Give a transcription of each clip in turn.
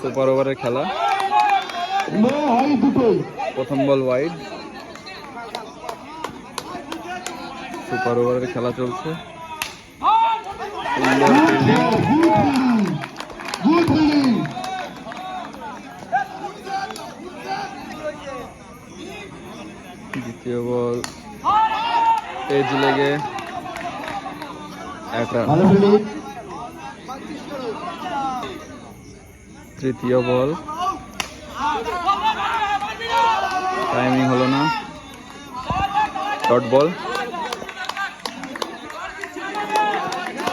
Super ওভারের খেলা, প্রথম বল ওয়াইড। সুপার ওভারের খেলা চলছে, সুন্দর ফিল্ডিং। দ্বিতীয় বল এজ লেগে 1 রান। তৃতীয় বল টাইমিং হলো না, ডট বল।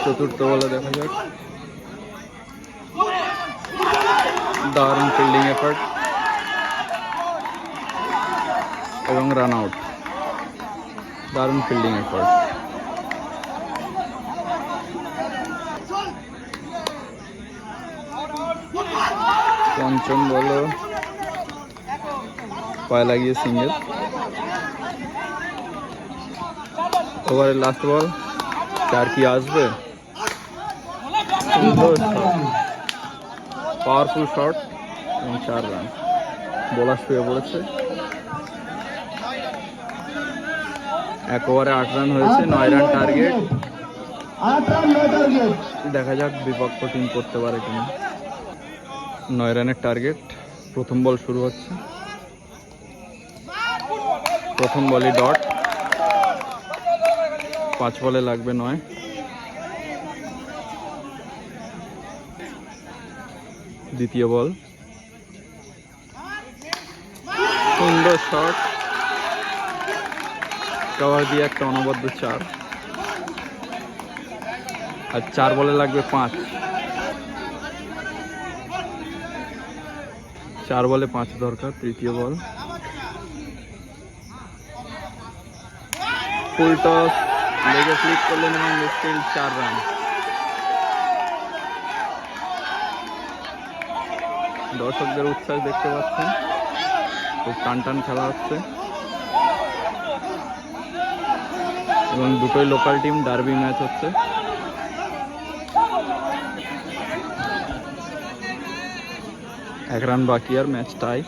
চতুর্থ বলে দেখা যাক, দারুণ ফিল্ডিং এফার্ট এবং রান আউট। দারুণ ফিল্ডিং এফার্ট। পঞ্চম বল পায়ে লাগিয়ে সিঙ্গেল। ওভারের লাস্ট বল, 4 কি আসবে? পাওয়ারফুল শট এবং 4 রান। বোলার শুয়ে পড়েছে। 1 ওভারে 8 রান হয়েছে, 9 রান টার্গেট। দেখা যাক বিপক্ষ টিম করতে পারে কিনা। 9 রানের টার্গেট। প্রথম বল শুরু হচ্ছে, প্রথম বলই ডট। 5 বলে লাগবে 9। দ্বিতীয় বল, সুন্দর শট, কভার দিয়ে একটা অনবদ্য 4। আর 4 বলে লাগবে 5। 4 বলে 5 দরকার। তৃতীয় বল, ফুল টস, লেগে ফ্লিক করলেন এবং স্টিল 4 রান। দর্শকদের উচ্ছ্বাস দেখতে পাচ্ছেন, খুব টান টান খেলা হচ্ছে এবং দুটোই লোকাল টিম, ডার্বি ম্যাচ হচ্ছে। এক রান বাকি আর ম্যাচ টাই।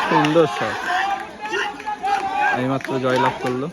সুন্দর শট, এইমাত্র জয়লাভ করলো।